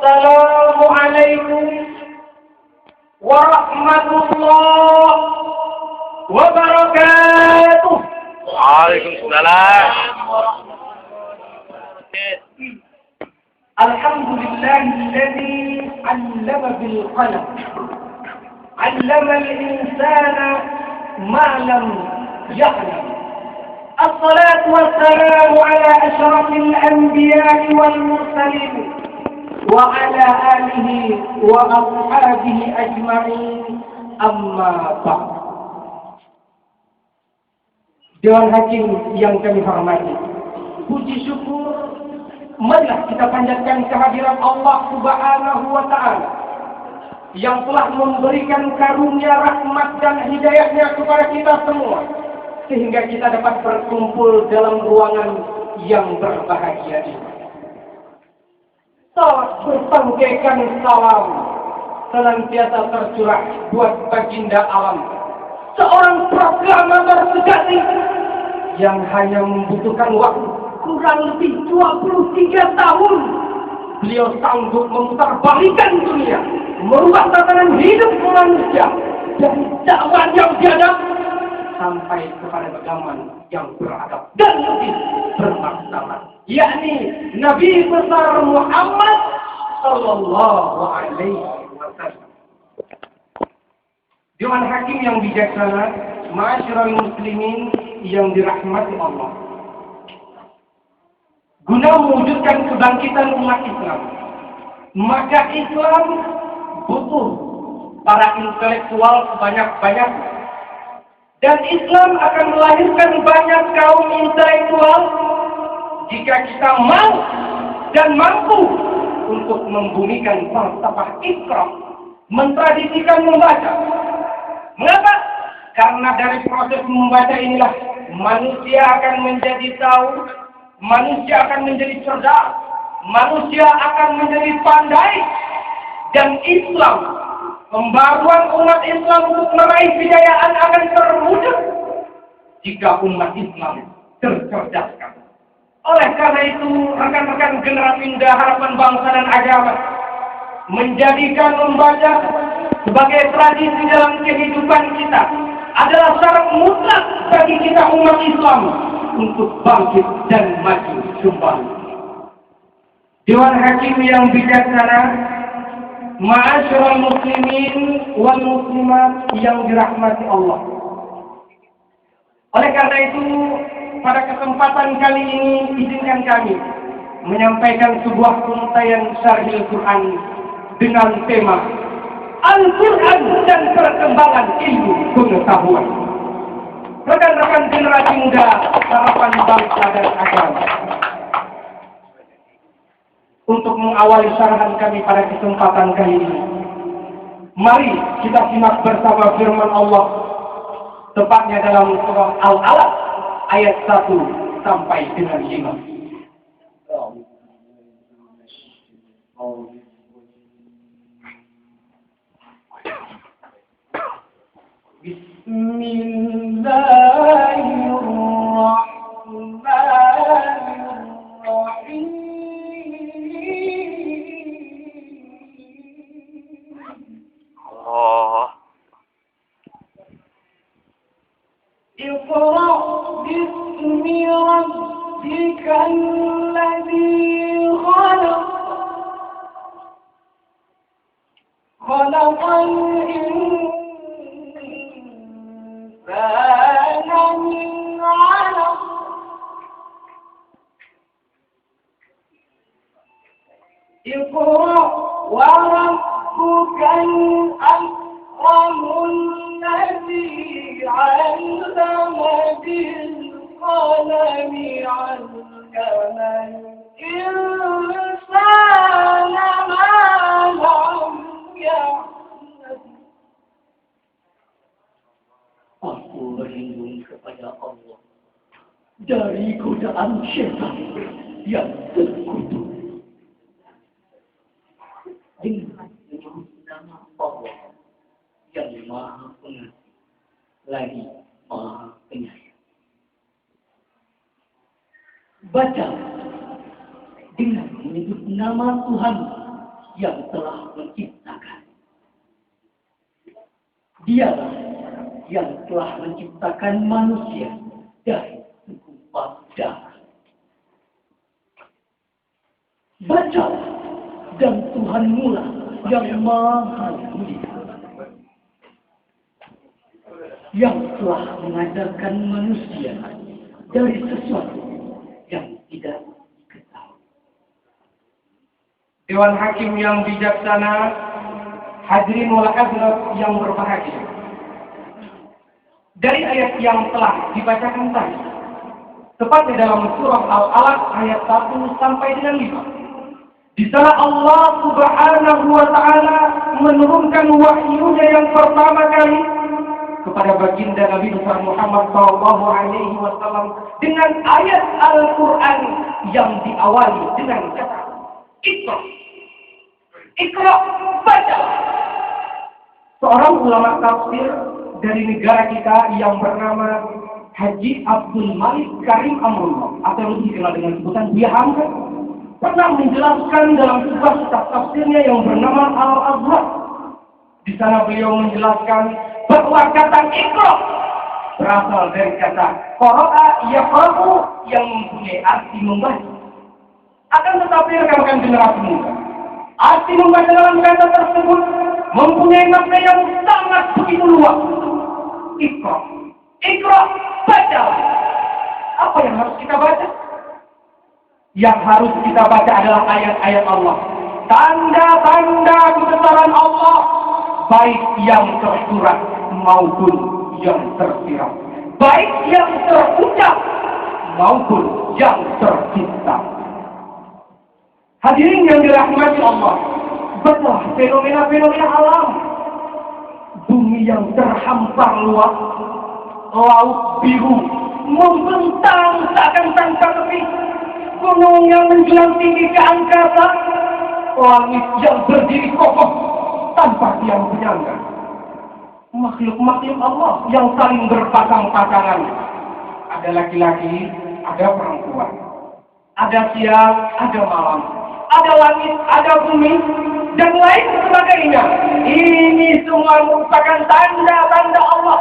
Assalamualaikum warahmatullahi wabarakatuh. Waalaikumsalam. Alhamdulillahilladzi 'allama bil qalam. 'Allama al-insana ma lam ya'lam. Assalatu wassalamu ala asyrafil anbiya'i wal mursalin wa ala alihi wa ashabihi ajma'in. Amma ba'd. Dewan Hakim yang kami hormati, puji syukur marilah kita panjatkan kehadiran Allah Subhanahu wa Ta'ala yang telah memberikan karunia, rahmat dan hidayahnya kepada kita semua, sehingga kita dapat berkumpul dalam ruangan yang berbahagia ini. Salat berpangkaikan salam senantiasa tercurah buat baginda alam, seorang proklamator sejati yang hanya membutuhkan waktu kurang lebih 23 tahun. Beliau sanggup memutarbalikkan dunia, merubah tatanan hidup manusia dari zaman yang biadab sampai kepada zaman yang beradab dan lebih bermartabat, yakni Nabi besar Muhammad sallallahu alaihi wasallam. Dewan Hakim yang bijaksana, ma'asyiral muslimin yang dirahmati Allah, guna mewujudkan kebangkitan umat Islam, maka Islam butuh para intelektual sebanyak-banyak, dan Islam akan melahirkan banyak kaum intelektual jika kita mau dan mampu untuk membumikan falsafah Iqra, mentradisikan membaca. Mengapa? Karena dari proses membaca inilah manusia akan menjadi tahu, manusia akan menjadi cerdas, manusia akan menjadi pandai, dan Islam, pembaruan umat Islam untuk meraih kejayaan akan terwujud jika umat Islam tercerdaskan. Oleh karena itu, rekan-rekan generasi muda harapan bangsa dan agama menjadikan membaca sebagai tradisi dalam kehidupan kita adalah syarat mutlak bagi kita umat Islam untuk bangkit dan maju kembali. Dewan Hakim yang bijaksana, ma'asyiral muslimin wal muslimat yang dirahmati Allah. Oleh karena itu, pada kesempatan kali ini izinkan kami menyampaikan sebuah untayan syarhil Quran dengan tema Al-Quran dan perkembangan ilmu pengetahuan. Rekan-rekan generasi muda harapan bangsa dan agama, untuk mengawali syarahan kami pada kesempatan kali ini, mari kita simak bersama firman Allah, tepatnya dalam surah Al-Alaq ayat 1 sampai dengan 5. Bismillahirrahmanirrahim. Iqra bismi rabbikal ladzi khalaq, khalaqal insana min 'alaq, Iqra wa rabbukal akramul ladzi 'allama bil qalami 'allamal insana ma lam ya'lam. Aku berlindung kepada Allah dari godaan syaitan yang terkutuk. Dengan nama Allah yang Maha Pengasih lagi Maha Penyayang. Baca dengan menyebut nama Tuhan yang telah menciptakan. Dialah yang telah menciptakan manusia dari segumpal darah. Bacalah, dan Tuhanmu lah yang maha mulia, yang telah mengajarkan manusia dari sesuatu yang tidak diketahui. Dewan Hakim yang bijaksana, hadirin wal hadirat yang berbahagia. Dari ayat yang telah dibacakan tadi, tepatnya dalam surah Al-Alaq ayat 1 sampai dengan 5. Di sana Allah Subhanahu wa taala menurunkan wahyunya yang pertama kali kepada baginda Nabi besar Muhammad sallallahu alaihi wasallam dengan ayat Al-Qur'an yang diawali dengan kata Iqra. Iqra, baca. Seorang ulama tafsir dari negara kita yang bernama Haji Abdul Malik Karim Amrullah atau lebih dikenal dengan sebutan Buya Hamka pernah menjelaskan dalam sebuah kitab tafsirnya yang bernama Al-Azhar. Di sana beliau menjelaskan bahwa kata Iqra berasal dari kata qara'a yaqra'u yang mempunyai arti membaca. Akan tetapi rekan-rekan generasi muda, arti membaca dalam kata tersebut mempunyai makna yang sangat begitu luas. Iqra, Iqra, baca. Apa yang harus kita baca? Yang harus kita baca adalah ayat-ayat Allah, tanda-tanda kebesaran Allah, baik yang tersurat maupun yang tersirat, baik yang terucap maupun yang tercipta. Hadirin yang dirahmati Allah, betul fenomena-fenomena alam, bumi yang terhampar luas, laut biru membentang seakan tanpa tepi, gunung yang menjulang tinggi ke angkasa, langit yang berdiri kokoh tanpa tiang penyangga, makhluk-makhluk Allah yang saling berpasang-pasangan. Ada laki-laki, ada perempuan, ada siang, ada malam, ada langit, ada bumi, dan lain sebagainya. Ini semua merupakan tanda-tanda Allah,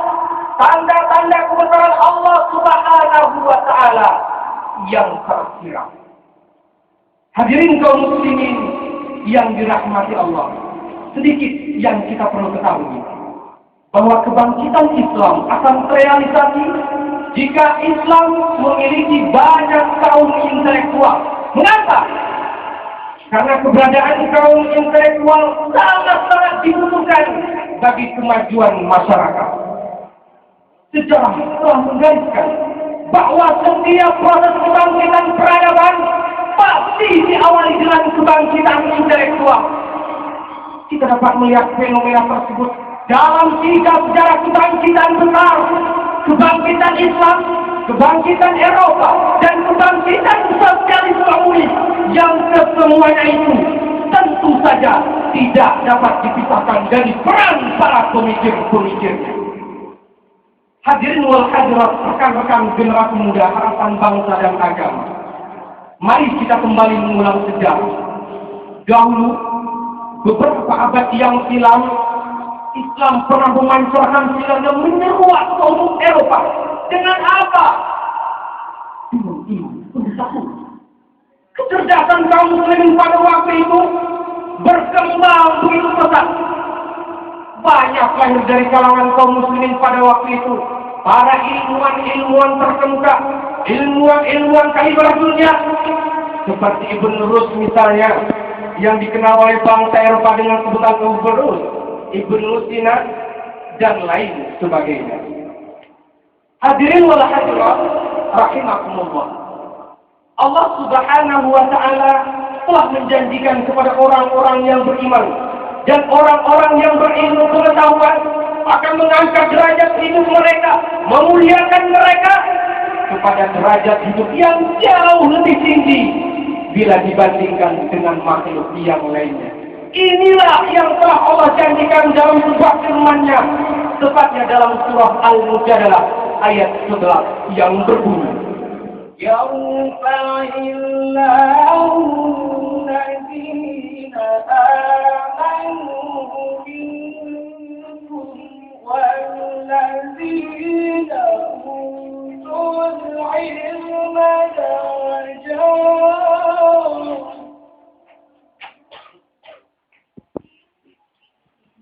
tanda-tanda kebesaran Allah Subhanahu wa taala yang tersirat. Hadirin kaum muslimin yang dirahmati Allah, sedikit yang kita perlu ketahui bahwa kebangkitan Islam akan terrealisasi jika Islam memiliki banyak kaum intelektual. Mengapa? Karena keberadaan kaum intelektual sangat-sangat dibutuhkan bagi kemajuan masyarakat. Sejarah telah menggariskan bahwa setiap proses kebangkitan peradaban pasti diawali dengan kebangkitan intelektual. Kita dapat melihat fenomena tersebut dalam 3 sejarah kebangkitan besar: kebangkitan Islam, kebangkitan Eropa, dan kebangkitan sosialisme komunis, yang kesemuanya itu tentu saja tidak dapat dipisahkan dari peran para pemikir-pemikirnya. Hadirin wal hadirat, rekan-rekan generasi muda harapan bangsa dan agama, mari kita kembali mengulang sejarah. Dahulu, beberapa abad yang silam, Islam pernah memancarkan silamnya menyeruak seluruh Eropa. Dengan apa? Dengan ilmu pengetahuan. Kecerdasan kaum muslimin pada waktu itu berkembang begitu pesat. Banyak lahir dari kalangan kaum muslimin pada waktu itu para ilmuwan-ilmuwan terkemuka, ilmuwan-ilmuwan kaliber dunia, seperti Ibn Rus misalnya, yang dikenal oleh bangsa Eropa dengan sebutan Ibn Rus, Ibn Sina, dan lain sebagainya. Hadirin wal hadirat rahimakumullah, Allah Subhanahu wa taala telah menjanjikan kepada orang-orang yang beriman dan orang-orang yang berilmu pengetahuan akan mengangkat derajat hidup mereka, memuliakan mereka kepada derajat hidup yang jauh lebih tinggi bila dibandingkan dengan makhluk yang lainnya. Inilah yang telah Allah janjikan dalam sebuah firman-Nya, tepatnya dalam surah Al-Mujadalah ayat 11 yang berbunyi, يَرْفَعِ اللَّهُ الَّذِينَ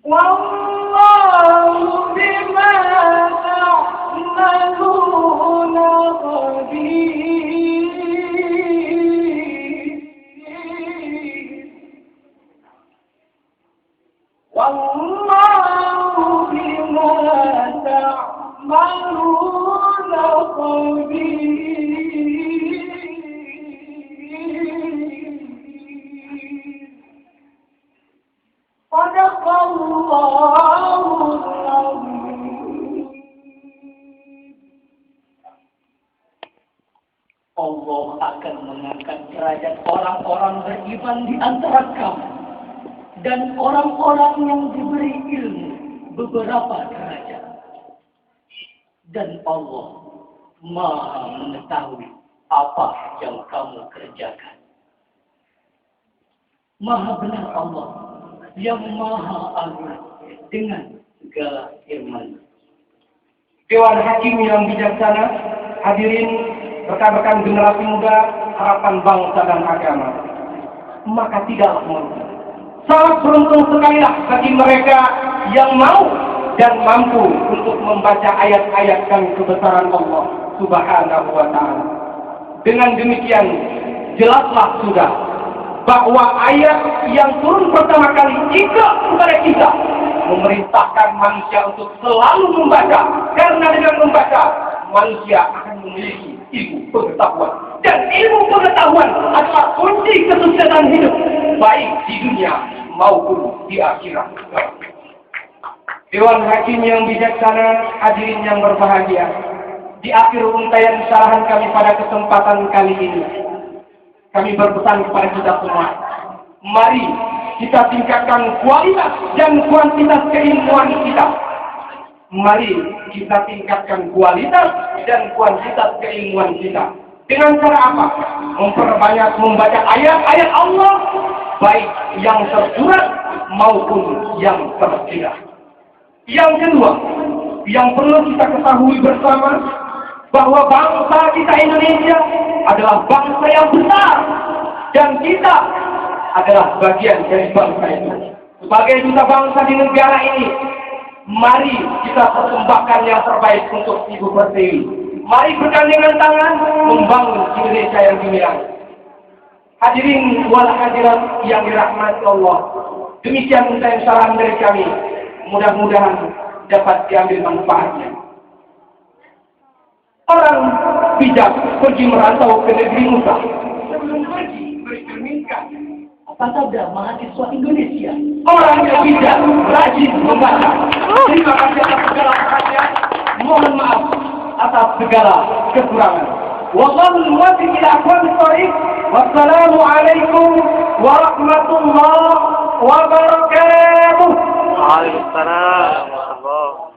Wallahu bima ta'maluna khabir. Wallahu bima ta'maluna khabir. Sadaqallahul azim. Allah akan mengangkat derajat orang-orang beriman di antara kamu dan orang-orang yang diberi ilmu beberapa derajat. Dan Allah Maha mengetahui apa yang kamu kerjakan. Maha benar Allah yang Maha Agung dengan segala firman. Dewan Hakim yang bijaksana, hadirin rekan-rekan generasi muda, harapan bangsa dan agama. Maka tidaklah merugi. Sangat beruntung sekalilah bagi mereka yang mau dan mampu untuk membaca ayat-ayat dan kebesaran Allah Subhanahu wa Ta'ala. Dengan demikian, jelaslah sudah bahwa ayat yang turun pertama kali juga kepada kita memerintahkan manusia untuk selalu membaca, karena dengan membaca manusia akan memiliki ilmu pengetahuan, dan ilmu pengetahuan adalah kunci kesuksesan hidup baik di dunia maupun di akhirat. Dewan Hakim yang bijaksana, hadirin yang berbahagia, di akhir untayan syarahan kami pada kesempatan kali ini, kami berpesan kepada kita semua, mari kita tingkatkan kualitas dan kuantitas keilmuan kita. Mari kita tingkatkan kualitas dan kuantitas keilmuan kita. Dengan cara apa? Memperbanyak membaca ayat-ayat Allah, baik yang tersurat maupun yang tersirat. Yang kedua, yang perlu kita ketahui bersama, bahwa bangsa kita Indonesia adalah bangsa yang besar, dan kita adalah bagian dari bangsa itu. Sebagai duta bangsa di negara ini, mari kita persembahkan yang terbaik untuk Ibu Pertiwi. Mari bergandengan tangan membangun Indonesia yang gemilang. Hadirin wal hadirat yang dirahmati Allah, demikian untayan salam dari kami. Mudah-mudahan dapat diambil manfaatnya. Orang bijak pergi merantau ke negeri Musa. Sebelum pergi bercerminkan apa sabda mahasiswa Indonesia. Orang yang bijak rajin membaca. Terima kasih atas segala perhatian. Mohon maaf atas segala kekurangan. Wallahul muwaffiq ila aqwamit thoriq. Wassalamu alaikum warahmatullahi wabarakatuh. Waalaikumsalam warahmatullahi wabarakatuh.